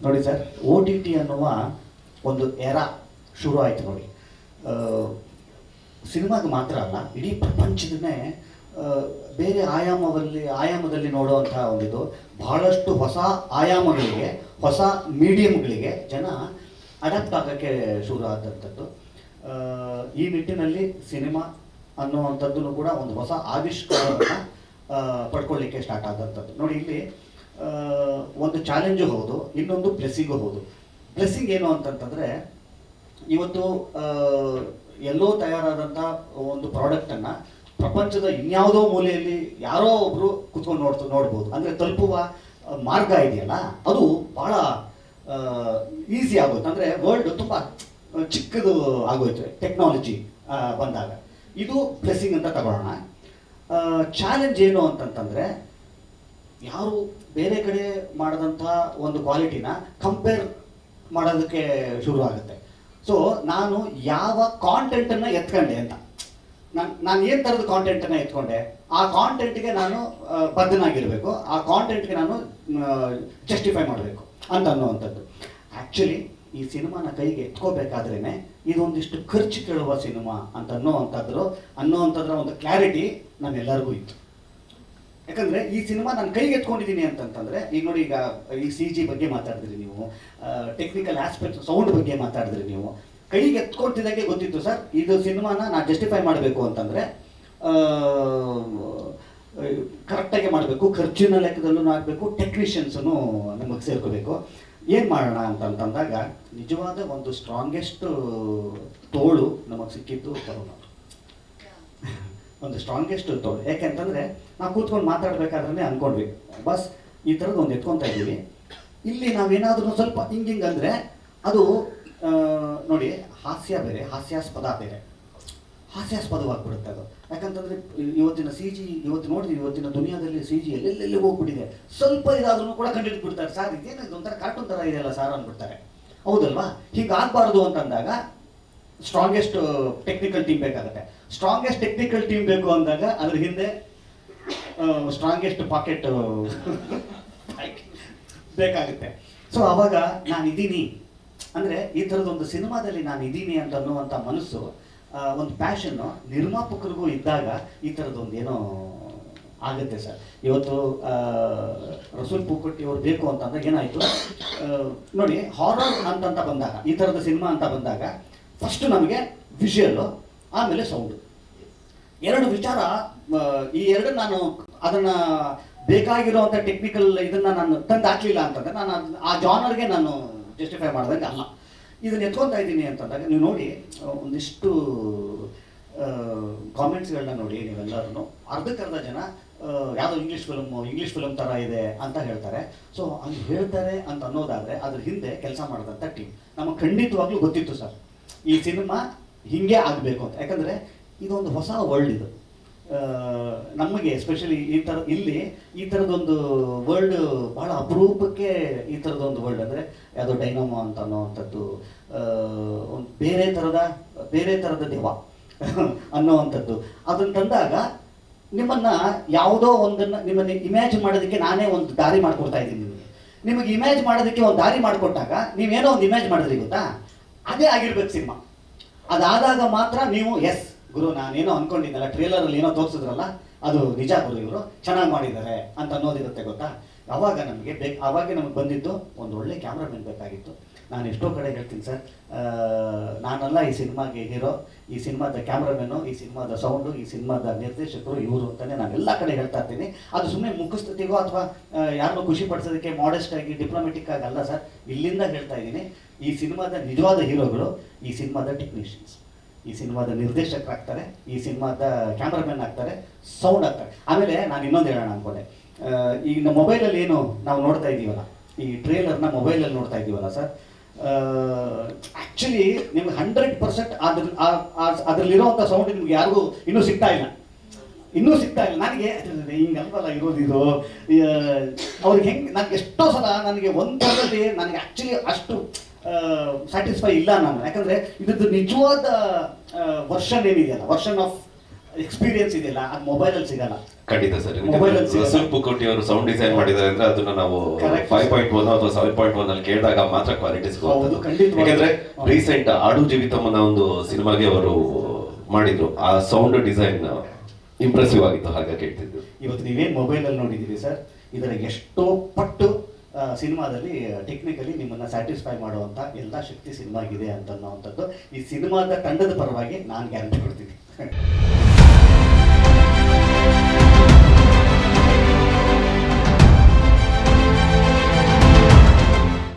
ನೋಡಿ sir, O T T ಅನ್ನುವ ಒಂದು ಎರ ಶುರು ಆಯಿತು ನೋಡಿ. ಸಿನಿಮಾಗೆ ಮಾತ್ರ ಅಲ್ಲ, ಇಡೀ ಪ್ರಪಂಚದನ್ನೇ ಬೇರೆ ಆಯಾಮದಲ್ಲಿ ನೋಡುವಂಥ ಒಂದಿದು. ಬಹಳಷ್ಟು ಹೊಸ ಆಯಾಮಗಳಿಗೆ, ಹೊಸ ಮೀಡಿಯಮ್ಗಳಿಗೆ ಜನ ಅಡಾಪ್ಟ್ ಆಗೋಕ್ಕೆ ಶುರು ಆದಂಥದ್ದು. ಈ ನಿಟ್ಟಿನಲ್ಲಿ ಸಿನಿಮಾ ಅನ್ನುವಂಥದ್ದು ಕೂಡ ಒಂದು ಹೊಸ ಆವಿಷ್ಕಾರವನ್ನು ಪಡ್ಕೊಳ್ಳಿಕ್ಕೆ ಸ್ಟಾರ್ಟ್ ಆದಂಥದ್ದು. ನೋಡಿ, ಇಲ್ಲಿ ಒಂದು ಚಾಲೆಂಜು ಹೌದು, ಇನ್ನೊಂದು ಬ್ಲೆಸ್ಸಿಂಗು ಹೌದು. ಬ್ಲೆಸ್ಸಿಂಗ್ ಏನು ಅಂತಂತಂದರೆ, ಇವತ್ತು ಎಲ್ಲೋ ತಯಾರಾದಂಥ ಒಂದು ಪ್ರಾಡಕ್ಟನ್ನು ಪ್ರಪಂಚದ ಇನ್ಯಾವುದೋ ಮೂಲೆಯಲ್ಲಿ ಯಾರೋ ಒಬ್ಬರು ಕುತ್ಕೊಂಡು ನೋಡ್ಬೋದು. ಅಂದರೆ ತಲುಪುವ ಮಾರ್ಗ ಇದೆಯಲ್ಲ, ಅದು ಭಾಳ ಈಸಿ ಆಗೋಯ್ತು. ಅಂದರೆ ವರ್ಲ್ಡ್ ತುಂಬ ಚಿಕ್ಕದು ಆಗೋಯ್ತು ಟೆಕ್ನಾಲಜಿ ಬಂದಾಗ. ಇದು ಬ್ಲೆಸ್ಸಿಂಗ್ ಅಂತ ತಗೊಳ್ಳೋಣ. ಚಾಲೆಂಜ್ ಏನು ಅಂತಂತಂದರೆ, ಯಾರು ಬೇರೆ ಕಡೆ ಮಾಡಿದಂಥ ಒಂದು ಕ್ವಾಲಿಟಿನ ಕಂಪೇರ್ ಮಾಡೋದಕ್ಕೆ ಶುರು ಆಗುತ್ತೆ. ಸೊ ನಾನು ಯಾವ ಕಾಂಟೆಂಟನ್ನು ಎತ್ಕೊಂಡೆ ಅಂತ, ನಾನು ಏನು ಥರದ ಕಾಂಟೆಂಟನ್ನು ಎತ್ಕೊಂಡೆ, ಆ ಕಾಂಟೆಂಟ್ಗೆ ನಾನು ಬದ್ಧನಾಗಿರಬೇಕು, ಆ ಕಾಂಟೆಂಟ್ಗೆ ನಾನು ಜಸ್ಟಿಫೈ ಮಾಡಬೇಕು ಅಂತ ಅನ್ನುವಂಥದ್ದು. ಆ್ಯಕ್ಚುಲಿ ಈ ಸಿನಿಮಾನ ಕೈಗೆ ಎತ್ಕೋಬೇಕಾದ್ರೇ ಇದೊಂದಿಷ್ಟು ಖರ್ಚು ಕೇಳುವ ಸಿನಿಮಾ ಅಂತ ಅನ್ನೋವಂಥದ್ರ ಒಂದು ಕ್ಲಾರಿಟಿ ನಮ್ಮೆಲ್ಲರಿಗೂ ಇತ್ತು. ಯಾಕಂದರೆ ಈ ಸಿನಿಮಾ ನಾನು ಕೈಗೆ ಎತ್ಕೊಂಡಿದ್ದೀನಿ ಅಂತಂತಂದರೆ, ಈಗ ನೋಡಿ, ಈಗ ಈ CG ಬಗ್ಗೆ ಮಾತಾಡಿದ್ರಿ ನೀವು, ಟೆಕ್ನಿಕಲ್ ಆಸ್ಪೆಕ್ಟ್ ಸೌಂಡ್ ಬಗ್ಗೆ ಮಾತಾಡಿದ್ರಿ ನೀವು. ಕೈಗೆ ಎತ್ಕೊಳ್ತಿದ್ದಾಗೆ ಗೊತ್ತಿತ್ತು ಸರ್, ಇದು ಸಿನಿಮಾನ ನಾನು ಜಸ್ಟಿಫೈ ಮಾಡಬೇಕು ಅಂತಂದರೆ ಕರೆಕ್ಟಾಗಿ ಮಾಡಬೇಕು, ಖರ್ಚಿನ ಲೆಕ್ಕದಲ್ಲೂ ಆಗಬೇಕು, ಟೆಕ್ನಿಷಿಯನ್ಸನ್ನು ನಮಗೆ ಸೇರ್ಕೋಬೇಕು. ಏನು ಮಾಡೋಣ ಅಂತಂದಾಗ ನಿಜವಾದ ಒಂದು ಸ್ಟ್ರಾಂಗೆಸ್ಟ್ ತೋಳು ನಮಗೆ ಸಿಕ್ಕಿದ್ದು ತರುಣ. ಒಂದು ಸ್ಟ್ರಾಂಗೆಸ್ಟ್ ತೋಳು. ಯಾಕೆಂತಂದರೆ ನಾವು ಕೂತ್ಕೊಂಡು ಮಾತಾಡಬೇಕಾದ್ರೆ ಅಂದ್ಕೊಂಡ್ವಿ, ಬಸ್ ಈ ಥರದ್ದು ಒಂದು ಎತ್ಕೊತಾ ಇದ್ದೀವಿ, ಇಲ್ಲಿ ನಾವೇನಾದ್ರೂ ಸ್ವಲ್ಪ ಹಿಂಗಿಂಗ್ ಅಂದರೆ ಅದು ನೋಡಿ, ಹಾಸ್ಯ ಬೇರೆ, ಹಾಸ್ಯಾಸ್ಪದ ಬೇರೆ, ಹಾಸ್ಯಾಸ್ಪದವಾಗ್ಬಿಡುತ್ತೆ ಅದು. ಯಾಕಂತಂದರೆ ಇವತ್ತಿನ CG ಇವತ್ತು ನೋಡಿದ್ವಿ, ಇವತ್ತಿನ ದುನಿಯಾದಲ್ಲಿ CG ಎಲ್ಲೆಲ್ಲಿ ಹೋಗ್ಬಿಟ್ಟಿದೆ. ಸ್ವಲ್ಪ ಇದಾದ್ರೂ ಕೂಡ ಕಂಡುಹಿಡ್ಬಿಡ್ತಾರೆ, ಸರ್ ಇದೇನು ಒಂಥರ ಕಾರ್ಟೂನ್ ಥರ ಇದೆಯಲ್ಲ ಸರ್ ಅಂದ್ಬಿಡ್ತಾರೆ. ಹೌದಲ್ವಾ? ಹೀಗಾಗಬಾರ್ದು ಅಂತಂದಾಗ ಸ್ಟ್ರಾಂಗೆಸ್ಟ್ ಟೆಕ್ನಿಕಲ್ ಟೀಮ್ ಬೇಕಾಗುತ್ತೆ. ಸ್ಟ್ರಾಂಗೆಸ್ಟ್ ಟೆಕ್ನಿಕಲ್ ಟೀಮ್ ಬೇಕು ಅಂದಾಗ ಅದ್ರ ಹಿಂದೆ ಸ್ಟ್ರಾಂಗೆಸ್ಟ್ ಪಾಕೆಟ್ ಬೇಕಾಗುತ್ತೆ. ಸೊ ಆವಾಗ ನಾನಿದ್ದೀನಿ ಅಂದರೆ, ಈ ಥರದೊಂದು ಸಿನಿಮಾದಲ್ಲಿ ನಾನು ಇದ್ದೀನಿ ಅಂತ ಅನ್ನುವಂಥ ಮನಸ್ಸು, ಒಂದು ಪ್ಯಾಷನ್ನು ನಿರ್ಮಾಪಕರಿಗೂ ಇದ್ದಾಗ ಈ ಥರದ್ದೊಂದು ಏನೋ ಆಗುತ್ತೆ ಸರ್. ಇವತ್ತು ರಸೂಲ್ ಪೂಕಟ್ಟಿ ಅವರು ಬೇಕು ಅಂತಂದಾಗ ಏನಾಯಿತು ನೋಡಿ, ಹಾರರ್ ಅಂತಂತ ಬಂದಾಗ, ಈ ಥರದ ಸಿನಿಮಾ ಅಂತ ಬಂದಾಗ ಫಸ್ಟು ನಮಗೆ ವಿಷುವಲ್ಲು, ಆಮೇಲೆ ಸೌಂಡು, ಎರಡು ವಿಚಾರ. ಈ ಎರಡು ನಾನು ಅದನ್ನು ಬೇಕಾಗಿರೋವಂಥ ಟೆಕ್ನಿಕಲ್ ಇದನ್ನು ನಾನು ತಂದು ಹಾಕಲಿಲ್ಲ ಅಂತಂದರೆ ನಾನು ಆ ಜಾನರ್ಗೆ ನಾನು ಜಸ್ಟಿಫೈ ಮಾಡಿದಂಗೆ ಅಲ್ಲ. ಇದನ್ನು ಎತ್ಕೊತಾ ಇದ್ದೀನಿ ಅಂತಂದಾಗ ನೀವು ನೋಡಿ, ಒಂದಿಷ್ಟು ಕಾಮೆಂಟ್ಸ್ಗಳನ್ನ ನೋಡಿ ನೀವೆಲ್ಲರೂ, ಅರ್ಧಕ್ಕರ್ಧ ಜನ ಯಾವುದೋ ಇಂಗ್ಲೀಷ್ ಫಿಲಮ್ ಥರ ಇದೆ ಅಂತ ಹೇಳ್ತಾರೆ. ಸೊ ಹಂಗೆ ಹೇಳ್ತಾರೆ ಅಂತ ಅನ್ನೋದಾದರೆ ಅದ್ರ ಹಿಂದೆ ಕೆಲಸ ಮಾಡಿದಂಥ ಟೀಮ್ ನಮಗೆ ಖಂಡಿತವಾಗ್ಲೂ ಗೊತ್ತಿತ್ತು ಸರ್, ಈ ಸಿನಿಮಾ ಹೀಗೆ ಆಗಬೇಕು ಅಂತ. ಯಾಕಂದರೆ ಇದೊಂದು ಹೊಸ ವರ್ಲ್ಡ್ ಇದು ನಮಗೆ, ಎಸ್ಪೆಷಲಿ ಇಲ್ಲಿ ಈ ಥರದೊಂದು ವರ್ಲ್ಡ್ ಭಾಳ ಅಪರೂಪಕ್ಕೆ. ಈ ಥರದೊಂದು ವರ್ಲ್ಡ್ ಅಂದರೆ ಯಾವುದೋ ಡೈನಾಮೋ ಅಂತ ಅನ್ನೋವಂಥದ್ದು, ಒಂದು ಬೇರೆ ಥರದ ದೆವ್ವ ಅನ್ನೋವಂಥದ್ದು. ಅದನ್ನು ತಂದಾಗ ನಿಮ್ಮನ್ನು ಯಾವುದೋ ನಿಮ್ಮನ್ನು ಇಮ್ಯಾಜಿನ್ ಮಾಡೋದಕ್ಕೆ ನಾನೇ ಒಂದು ದಾರಿ ಮಾಡಿಕೊಡ್ತಾ ಇದ್ದೀನಿ. ನಿಮಗೆ ಇಮ್ಯಾಜ್ ಮಾಡೋದಕ್ಕೆ ಒಂದು ದಾರಿ ಮಾಡಿಕೊಟ್ಟಾಗ ನೀವೇನೋ ಒಂದು ಇಮ್ಯಾಜ್ ಮಾಡಿದ್ರಿ ಗೊತ್ತಾ, ಅದೇ ಆಗಿರ್ಬೇಕು ಸಿನಿಮಾ. ಅದಾದಾಗ ಮಾತ್ರ ನೀವು ಎಸ್ ಗುರು, ನಾನೇನೋ ಅಂದ್ಕೊಂಡಿದ್ದಲ್ಲ, ಟ್ರೇಲರಲ್ಲಿ ಏನೋ ತೋರಿಸಿದ್ರಲ್ಲ ಅದು ನಿಜ ಗುರು, ಇವರು ಚೆನ್ನಾಗಿ ಮಾಡಿದ್ದಾರೆ ಅಂತ ಅನ್ನೋದಿರುತ್ತೆ ಗೊತ್ತಾ. ಆವಾಗ ನಮಗೆ ಬಂದಿದ್ದು ಒಂದು ಒಳ್ಳೆ ಕ್ಯಾಮ್ರಾಮನ್ ಬೇಕಾಗಿತ್ತು. ನಾನು ಎಷ್ಟೋ ಕಡೆ ಹೇಳ್ತೀನಿ ಸರ್, ನಾನಲ್ಲ ಈ ಸಿನಿಮಾಗೆ ಹೀರೋ, ಈ ಸಿನಿಮಾದ ಕ್ಯಾಮ್ರಾಮನ್ನು, ಈ ಸಿನಿಮಾದ ಸೌಂಡು, ಈ ಸಿನಿಮಾದ ನಿರ್ದೇಶಕರು ಇವರು ಅಂತಲೇ ನಾನು ಎಲ್ಲ ಕಡೆ ಹೇಳ್ತಾ ಇರ್ತೀನಿ. ಅದು ಸುಮ್ಮನೆ ಮುಖಸ್ಥಿತಿಗೋ ಅಥವಾ ಯಾರನ್ನೋ ಖುಷಿ ಪಡಿಸೋದಕ್ಕೆ ಮಾಡೆಸ್ಟ್ ಆಗಿ ಡಿಪ್ಲೊಮೆಟಿಕ್ ಆಗಿ ಅಲ್ಲ ಸರ್, ಇಲ್ಲಿಂದ ಹೇಳ್ತಾ ಇದ್ದೀನಿ. ಈ ಸಿನಿಮಾದ ನಿಜವಾದ ಹೀರೋಗಳು ಈ ಸಿನಿಮಾದ ಟೆಕ್ನಿಷಿಯನ್ಸ್, ಈ ಸಿನಿಮಾದ ನಿರ್ದೇಶಕರಾಗ್ತಾರೆ, ಈ ಸಿನಿಮಾದ ಕ್ಯಾಮ್ರಾಮನ್ ಆಗ್ತಾರೆ, ಸೌಂಡ್ ಆಗ್ತಾರೆ. ಆಮೇಲೆ ನಾನು ಇನ್ನೊಂದು ಹೇಳೋಣ ಅಂದ್ಕೊಂಡೆ, ಈಗ ನಮ್ಮ ಮೊಬೈಲಲ್ಲಿ ಏನು ನಾವು ನೋಡ್ತಾ ಇದ್ದೀವಲ್ಲ, ಈ ಟ್ರೇಲರ್ನ ಮೊಬೈಲಲ್ಲಿ ನೋಡ್ತಾ ಇದ್ದೀವಲ್ಲ ಸರ್, ಆ್ಯಕ್ಚುಲಿ ನಿಮ್ಗೆ 100% ಅದರಲ್ಲಿರೋವಂಥ ಸೌಂಡ್ ನಿಮ್ಗೆ ಯಾರಿಗೂ ಇನ್ನೂ ಸಿಗ್ತಾ ಇಲ್ಲ. ನನಗೆ ಹಿಂಗಲ್ವಲ್ಲ ಇರೋದಿದು, ಅವ್ರಿಗೆ ಹೆಂಗೆ, ನನಗೆ ಎಷ್ಟೋ ಸಲ ನನಗೆ ಒಂದು ಥರದಲ್ಲಿ ನನಗೆ ಆ್ಯಕ್ಚುಲಿ ಅಷ್ಟು ಸ್ಯಾಟಿಸ್ಫೈ ಇಲ್ಲ ನಾನು. ಯಾಕಂದರೆ ಇದ್ರದ್ದು ನಿಜವಾದ ವರ್ಷನ್ ಏನಿದೆಯಲ್ಲ, ವರ್ಷನ್ ಆಫ್ ಎಕ್ಸ್ಪೀರಿಯನ್ಸ್ ಇದೆಯಲ್ಲ ಅದು ಮೊಬೈಲಲ್ಲಿ ಸಿಗಲ್ಲ. ಖಂಡಿತ ಸರ್. Mobile ಅಲ್ಲಿ ಸಿಗಲ್ಲ. ರಸೂಲ್ ಪುಕೋಟಿ ಅವರು ಸೌಂಡ್ ಡಿಸೈನ್ ಮಾಡಿದ್ದಾರೆ ಅಂದ್ರೆ ಅದನ್ನ ನಾವು Correct. 5.1 ಅಥವಾ 7.1 ಅಲ್ಲಿ ಕೇಳಿದಾಗ ಮಾತ್ರ ಕ್ವಾಲಿಟಿ ಸಿಗುತ್ತೆ. ಹೌದು, ಖಂಡಿತವಾಗ್ಲೂ. ಯಾಕಂದ್ರೆ ರೀಸೆಂಟ್ ಆಡು ಜೀವಿತಮ್ಮನ ಒಂದು ಸಿನಿಮಾಗೆ ಅವರು ಮಾಡಿದ್ರು, ಆ ಸೌಂಡ್ ಡಿಸೈನ್ ಇಂಪ್ರೆಸಿವ್ ಆಗಿತ್ತು, ಹಾಗೆ ಕೇಳ್ತಿದ್ದು. ಇವತ್ತು ನೀವೇನು ಮೊಬೈಲಲ್ಲಿ ನೋಡಿದ್ದೀರಿ ಸರ್, ಇದರ ಎಷ್ಟೋ ಪಟ್ಟು ಸಿನಿಮಾದಲ್ಲಿ ಟೆಕ್ನಿಕಲಿ ನಿಮ್ಮನ್ನು ಸ್ಯಾಟಿಸ್ಫೈ ಮಾಡುವಂಥ ಎಲ್ಲ ಶಕ್ತಿ ಸಿನಿಮಾಗಿದೆ ಅಂತ ಅನ್ನೋವಂಥದ್ದು ಈ ಸಿನಿಮಾದ ತಂಡದ ಪರವಾಗಿ ನಾನು ಗ್ಯಾರಂಟಿ ಕೊಡ್ತೀನಿ.